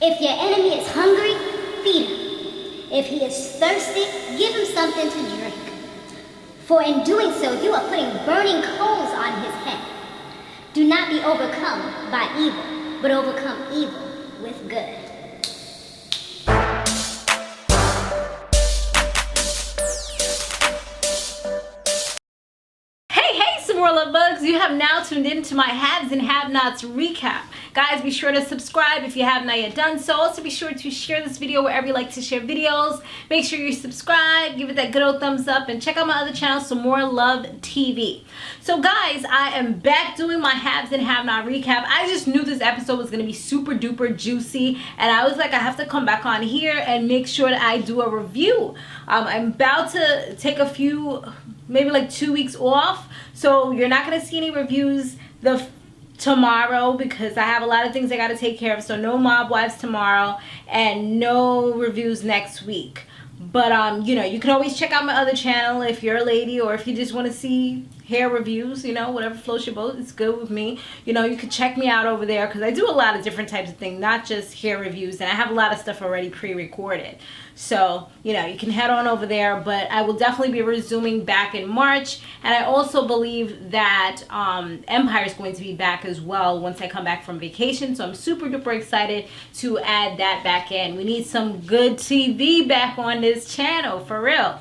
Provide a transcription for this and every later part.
If your enemy is hungry, feed him. If he is thirsty, give him something to drink. For in doing so, you are putting burning coals on his head. Do not be overcome by evil, but overcome evil with good. Samore Love bugs, you have now tuned in to my haves and have-nots recap. Guys, be sure to subscribe if you have not yet done so. Also, be sure to share this video wherever you like to share videos. Make sure you subscribe, give it that good old thumbs up, and check out my other channel, Samore Love TV. So guys, I am back doing my haves and have-not recap. I just knew this episode was going to be super duper juicy, and I was like, I have to come back on here and make sure that I do a review. I'm about to take a few, maybe like 2 weeks off, so you're not going to see any reviews tomorrow because I have a lot of things I got to take care of. So no Mob Wives tomorrow and no reviews next week. But you know, you can always check out my other channel if you're a lady, or if you just want to see hair reviews, you know, whatever floats your boat, it's good with me. You know, you can check me out over there because I do a lot of different types of things, not just hair reviews, and I have a lot of stuff already pre-recorded. So, you know, you can head on over there, but I will definitely be resuming back in March. And I also believe that Empire is going to be back as well once I come back from vacation. So I'm super duper excited to add that back in. We need some good TV back on this channel, for real.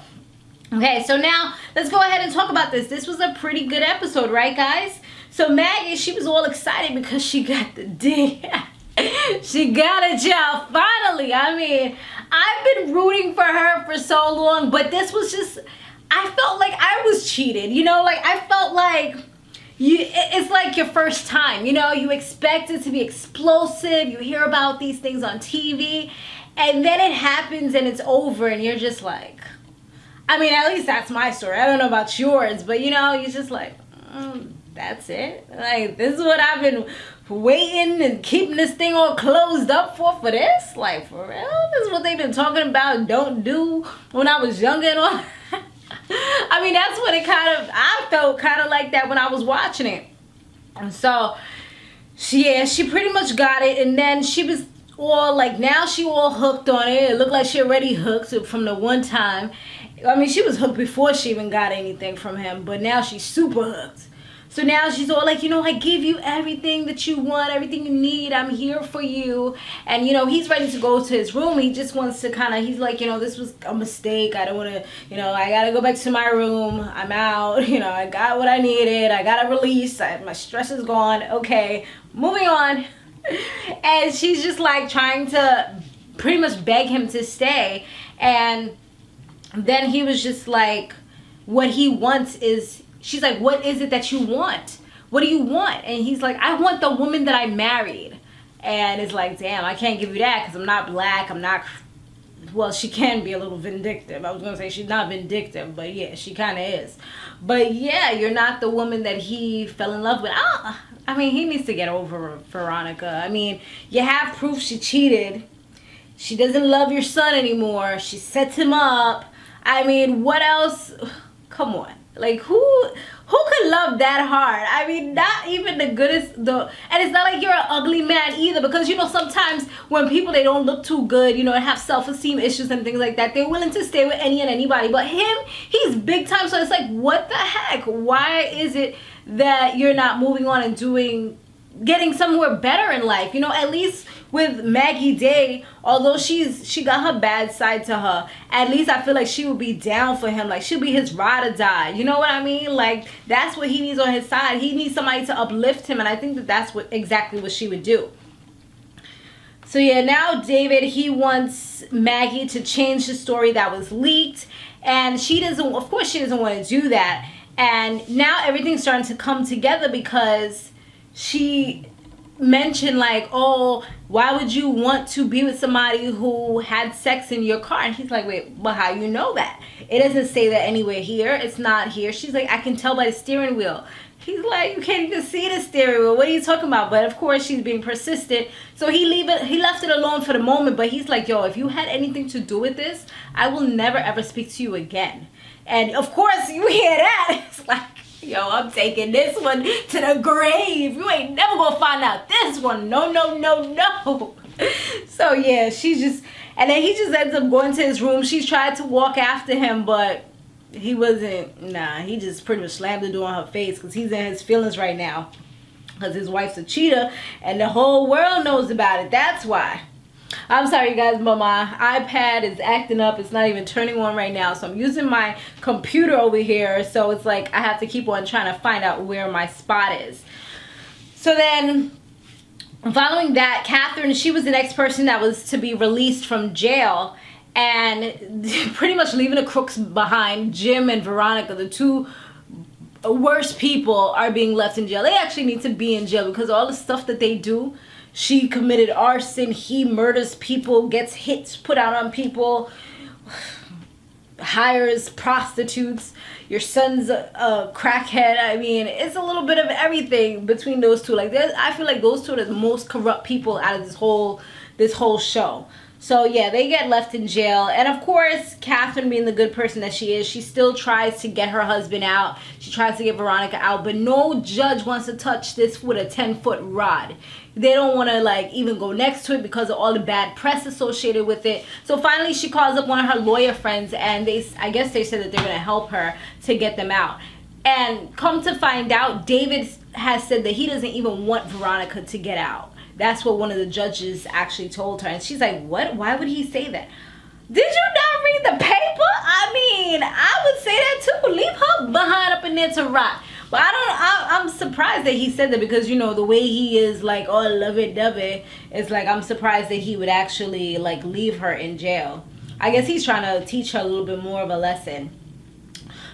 Okay, so now let's go ahead and talk about this. This was a pretty good episode, right, guys? So Maggie, she was all excited because she got the D. She got it, y'all, finally. I mean, I've been rooting for her for so long, but this was just, I felt like I was cheated, you know? Like, I felt like it's like your first time, you know? You expect it to be explosive. You hear about these things on TV, and then it happens and it's over, and you're just like, I mean, at least that's my story. I don't know about yours, but you know, you're just like, that's it? Like, this is what I've been waiting and keeping this thing all closed up for this? Like, for real? This is what they've been talking about, don't do when I was younger and all. I mean, that's what it I felt kind of like that when I was watching it. And so, she pretty much got it, and then she was all like, now she all hooked on it. It looked like she already hooked from the one time. I mean, she was hooked before she even got anything from him, but now she's super hooked. So now she's all like, you know, I give you everything that you want, everything you need. I'm here for you. And, you know, he's ready to go to his room. He just wants to he's like, you know, this was a mistake. I don't want to, you know, I got to go back to my room. I'm out. You know, I got what I needed. I got to release. My stress is gone. Okay, moving on. And she's just like trying to pretty much beg him to stay. And then he was just like, what he wants is, she's like, what is it that you want? What do you want? And he's like, I want the woman that I married. And it's like, damn, I can't give you that because I'm not black. I'm not, well, she can be a little vindictive. I was going to say she's not vindictive, but yeah, she kind of is. But yeah, you're not the woman that he fell in love with. I mean, he needs to get over Veronica. I mean, you have proof she cheated. She doesn't love your son anymore. She sets him up. I mean, what else? Come on. Like, who could love that hard? I mean, not even the goodest, and it's not like you're an ugly man either, because, you know, sometimes when people, they don't look too good, you know, and have self-esteem issues and things like that, they're willing to stay with any and anybody. But him, he's big time, so it's like, what the heck? Why is it that you're not moving on and getting somewhere better in life? You know, at least with Maggie Day, although she got her bad side to her, at least I feel like she would be down for him. Like, she'll be his ride or die. You know what I mean? Like, that's what he needs on his side. He needs somebody to uplift him, and I think that that's exactly what she would do. So yeah, now David, he wants Maggie to change the story that was leaked, and she doesn't, of course she doesn't want to do that. And now everything's starting to come together because she mentioned like, oh, why would you want to be with somebody who had sex in your car? And he's like, wait, but how you know that? It doesn't say that anywhere here. It's not here. She's like, I can tell by the steering wheel. He's like, you can't even see the steering wheel. What are you talking about? But of course she's being persistent. So he left it alone for the moment. But he's like, yo, if you had anything to do with this, I will never ever speak to you again. And of course you hear that. It's like, yo, I'm taking this one to the grave. You ain't never gonna find out this one. No, no, no, no. So So yeah, she's just, and then he just ends up going to his room. She's tried to walk after him, but he wasn't, he just pretty much slammed the door on her face because he's in his feelings right now. Because his wife's a cheater and the whole world knows about it. That's why. I'm sorry, you guys, but my iPad is acting up. It's not even turning on right now. So I'm using my computer over here. So it's like I have to keep on trying to find out where my spot is. So then, following that, Catherine, she was the next person that was to be released from jail. And pretty much leaving the crooks behind. Jim and Veronica, the two worst people, are being left in jail. They actually need to be in jail because all the stuff that they do. She committed arson, he murders people, gets hits put out on people, hires prostitutes, your son's a crackhead. I mean, it's a little bit of everything between those two. Like, I feel like those two are the most corrupt people out of this whole show. So yeah, they get left in jail. And of course, Catherine, being the good person that she is, she still tries to get her husband out. She tries to get Veronica out, but no judge wants to touch this with a 10-foot rod. They don't want to like even go next to it because of all the bad press associated with it. So finally she calls up one of her lawyer friends, and I guess they said that they're going to help her to get them out. And come to find out, David has said that he doesn't even want Veronica to get out. That's what one of the judges actually told her. And she's like, what? Why would he say that? Did you not read the paper? I mean, I would say that too. Leave her behind up in there to rot. But I'm surprised that he said that because, you know, the way he is like, oh, lovey-dovey, it's like I'm surprised that he would actually like leave her in jail. I guess he's trying to teach her a little bit more of a lesson.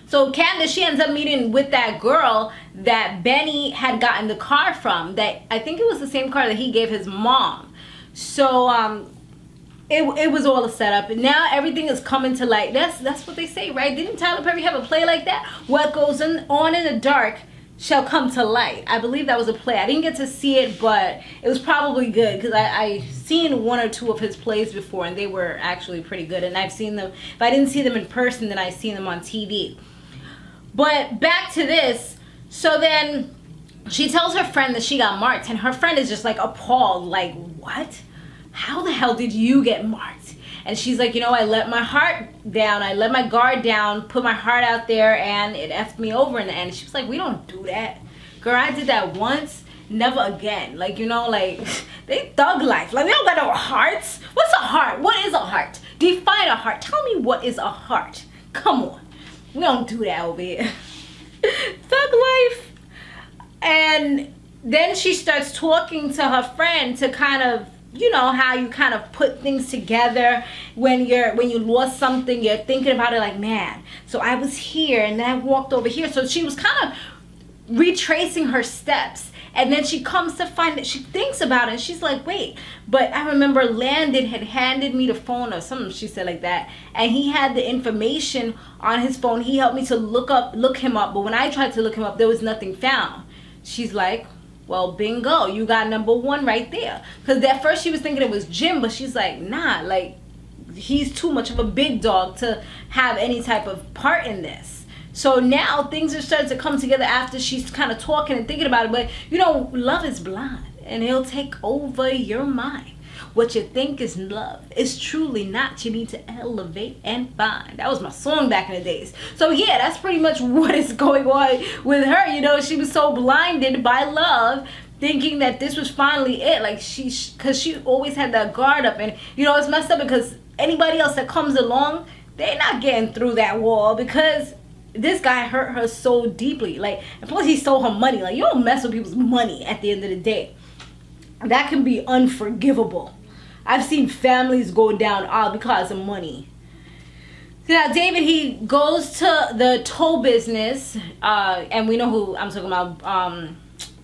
So Candace, she ends up meeting with that girl that Benny had gotten the car from. That I think it was the same car that he gave his mom. So it was all a setup, and now everything is coming to light. That's what they say, right? Didn't Tyler Perry have a play like that? What goes on in the dark shall come to light. I believe that was a play. I didn't get to see it, but it was probably good because I seen one or two of his plays before, and they were actually pretty good. And I've seen them. If I didn't see them in person, then I've seen them on TV. But back to this. So then she tells her friend that she got marked, and her friend is just like appalled, like, what? How the hell did you get marked? And she's like, you know, I let my heart down. I let my guard down, put my heart out there, and it effed me over in the end. She was like, we don't do that. Girl, I did that once, never again. Like, you know, like, they thug life. Like, they don't got no hearts. What's a heart? What is a heart? Define a heart. Tell me what is a heart. Come on. We don't do that over here. Thug life. And then she starts talking to her friend to kind of, you know, how you kind of put things together when you lost something. You're thinking about it like, man, so I was here and then I walked over here. So she was kind of retracing her steps, and then she comes to find that she thinks about it and she's like, wait, but I remember Landon had handed me the phone or something, she said like that, and he had the information on his phone. He helped me to look him up, but when I tried to look him up, there was nothing found. She's like, well, bingo, you got number one right there. Because at first she was thinking it was Jim, but she's like, nah, like, he's too much of a big dog to have any type of part in this. So now things are starting to come together after she's kind of talking and thinking about it. But, you know, love is blind, and it'll take over your mind. What you think is love is truly not. You need to elevate and find. That was my song back in the days. So yeah, that's pretty much what is going on with her. You know, she was so blinded by love, thinking that this was finally it. Like because she always had that guard up, and you know, it's messed up because anybody else that comes along, they're not getting through that wall because this guy hurt her so deeply. Like, and plus he stole her money. Like, you don't mess with people's money at the end of the day. That can be unforgivable. I've seen families go down all because of money. Now, David, he goes to the tow business, and we know who I'm talking about,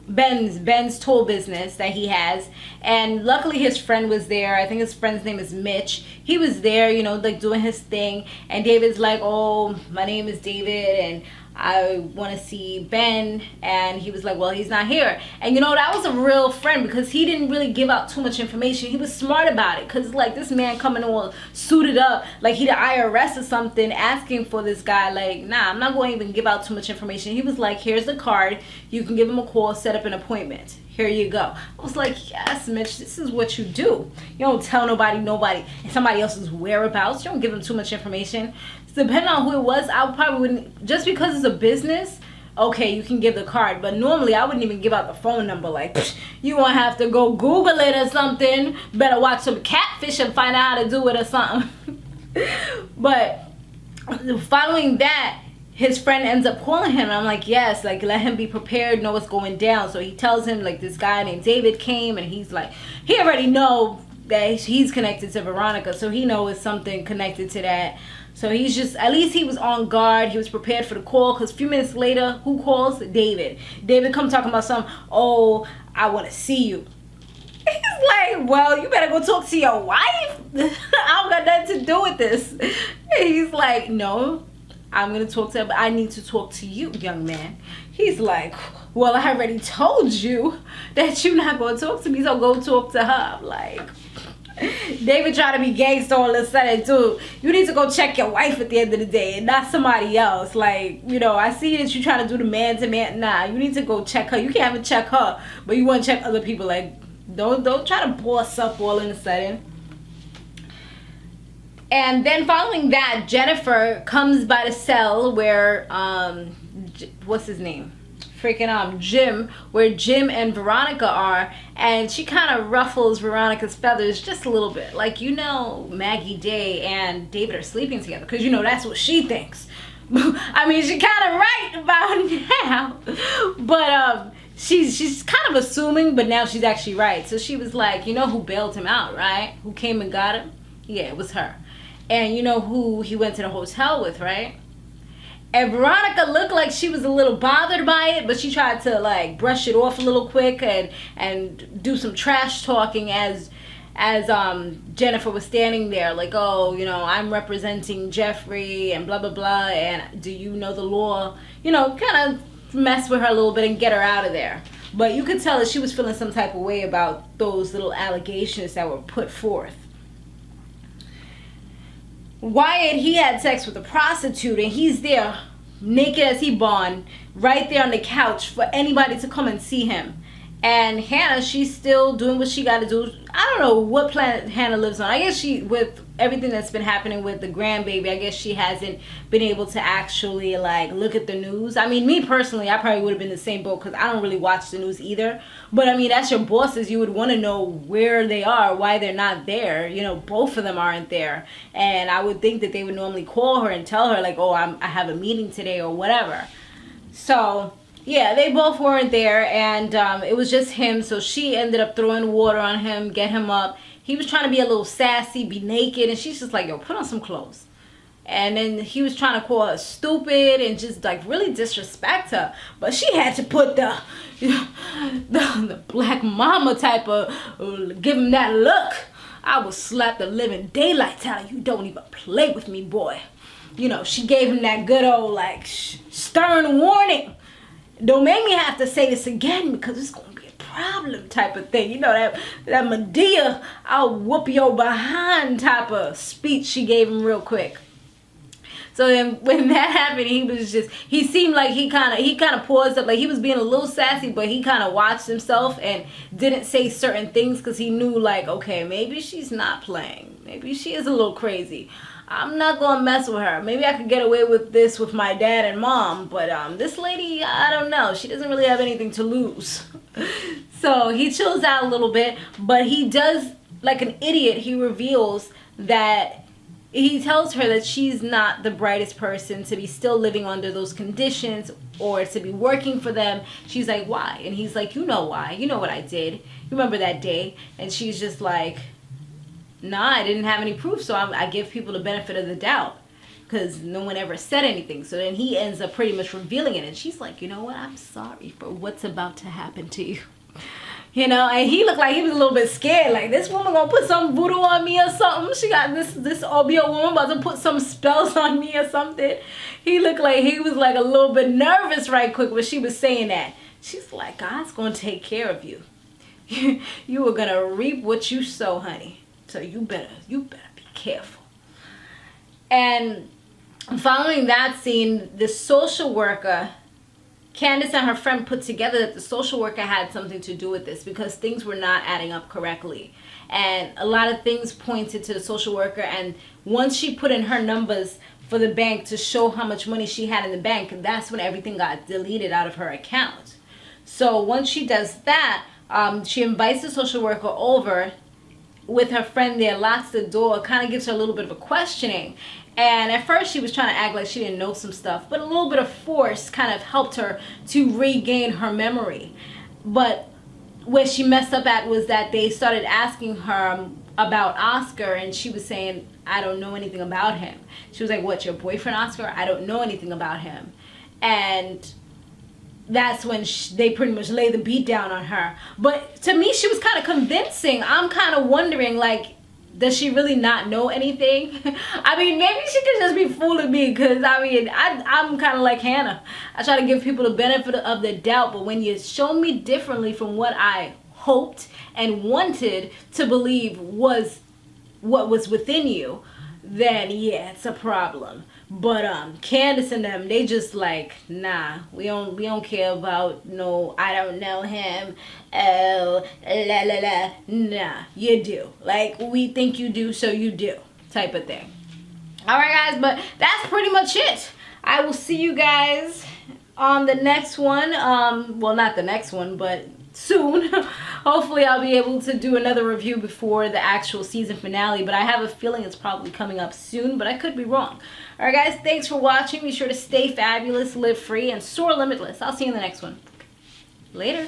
Ben's toll business that he has, and luckily his friend was there. I think his friend's name is Mitch. He was there, you know, like doing his thing, and David's like, oh, my name is David, and I want to see Ben. And he was like, well, he's not here. And you know, that was a real friend, because he didn't really give out too much information. He was smart about it, because like this man coming all suited up like he the IRS or something, asking for this guy. Like, nah, I'm not going to even give out too much information. He was like, here's the card, you can give him a call, set up an appointment, here you go. I was like, yes, Mitch, this is what you do. You don't tell nobody somebody else's whereabouts. You don't give them too much information. So depending on who it was, I probably wouldn't, just because it's a business, okay, you can give the card. But normally I wouldn't even give out the phone number. Like, you won't have to go Google it or something. Better watch some Catfish and find out how to do it or something. But following that, his friend ends up calling him. And I'm like, yes, like, let him be prepared, know what's going down. So he tells him, like, this guy named David came, and he's like, he already know that he's connected to Veronica, so he knows it's something connected to that. So he's just, at least he was on guard. He was prepared for the call, because a few minutes later, who calls? David. David come talking about something. Oh, I want to see you. He's like, well, you better go talk to your wife. I don't got nothing to do with this. And he's like, no, I'm going to talk to her, but I need to talk to you, young man. He's like, well, I already told you that you're not going to talk to me, so go talk to her. I'm like, David trying to be gangster all of a sudden too. You need to go check your wife at the end of the day, and not somebody else. Like, you know, I see that you trying to do the man to man. Nah, you need to go check her. You can't even check her, but you want to check other people. Like, don't try to boss up all in a sudden. And then following that, Jennifer comes by the cell where what's his name? Freaking Jim, where Jim and Veronica are, and she kind of ruffles Veronica's feathers just a little bit. Like, you know, Maggie Day and David are sleeping together, because you know that's what she thinks. I mean, she's kind of right about now, but she's kind of assuming, but now she's actually right. So she was like, you know who bailed him out, right? Who came and got him? Yeah, it was her. And you know who he went to the hotel with, right? And Veronica looked like she was a little bothered by it, but she tried to like brush it off a little quick and do some trash talking as Jennifer was standing there, like, oh, you know, I'm representing Jeffrey and blah blah blah, and do you know the law? You know, kind of mess with her a little bit and get her out of there. But you could tell that she was feeling some type of way about those little allegations that were put forth. Wyatt, he had sex with a prostitute, and he's there naked as he born, right there on the couch for anybody to come and see him. And Hannah, she's still doing what she got to do. I don't know what planet Hannah lives on. I guess she, with everything that's been happening with the grandbaby, I guess she hasn't been able to actually like look at the news. I mean, me personally, I probably would have been the same boat, because I don't really watch the news either. But I mean, that's your bosses. You would want to know where they are, why they're not there. You know, both of them aren't there. And I would think that they would normally call her and tell her like, oh, I have a meeting today or whatever. So yeah, they both weren't there, and it was just him. So she ended up throwing water on him, get him up. He was trying to be a little sassy, be naked, and she's just like, yo, put on some clothes. And then he was trying to call her stupid and just like really disrespect her. But she had to put the black mama type of, give him that look. I will slap the living daylights out of you. Don't even play with me, boy. You know, she gave him that good old like stern warning. Don't make me have to say this again, because it's going to be a problem type of thing. You know, that Medea, I'll whoop your behind type of speech she gave him real quick. So then when that happened, he seemed like he kind of paused up, like he was being a little sassy, but he kind of watched himself and didn't say certain things, because he knew like, okay, maybe she's not playing. Maybe she is a little crazy. I'm not going to mess with her. Maybe I could get away with this with my dad and mom. But this lady, I don't know. She doesn't really have anything to lose. So he chills out a little bit. But he does, like an idiot, he reveals that he tells her that she's not the brightest person to be still living under those conditions or to be working for them. She's like, why? And he's like, you know why. You know what I did. You remember that day? And she's just like, nah, I didn't have any proof, so I give people the benefit of the doubt, because no one ever said anything. So then he ends up pretty much revealing it, and she's like, you know what, I'm sorry for what's about to happen to you. You know, and he looked like he was a little bit scared. Like, this woman gonna put some voodoo on me or something. She got this Obio woman about to put some spells on me or something. He looked like he was like a little bit nervous right quick when she was saying that. She's like, God's gonna take care of you. You are gonna reap what you sow, honey. So you better be careful. And following that scene, the social worker, Candace and her friend put together that the social worker had something to do with this because things were not adding up correctly. And a lot of things pointed to the social worker. And once she put in her numbers for the bank to show how much money she had in the bank, that's when everything got deleted out of her account. So once she does that, she invites the social worker over with her friend there, locks the door, kind of gives her a little bit of a questioning. And at first she was trying to act like she didn't know some stuff, but a little bit of force kind of helped her to regain her memory. But where she messed up at was that they started asking her about Oscar, and she was saying, I don't know anything about him. She was like, what, your boyfriend Oscar? I don't know anything about him. And that's when they pretty much lay the beat down on her. But to me, she was kind of convincing. I'm kind of wondering, like, does she really not know anything? I mean, maybe she could just be fooling me, because I mean, I'm kind of like Hannah. I try to give people the benefit of the doubt, but when you show me differently from what I hoped and wanted to believe was what was within you, then yeah, it's a problem. But Candace and them, they just like, nah, we don't care about no, I don't know him, oh, la la la. Nah, you do. Like, we think you do, so you do, type of thing. Alright guys, but that's pretty much it. I will see you guys on the next one. Well, not the next one, but soon. Hopefully I'll be able to do another review before the actual season finale, but I have a feeling it's probably coming up soon, but I could be wrong. Alright guys, thanks for watching. Be sure to stay fabulous, live free, and soar limitless. I'll see you in the next one. Later.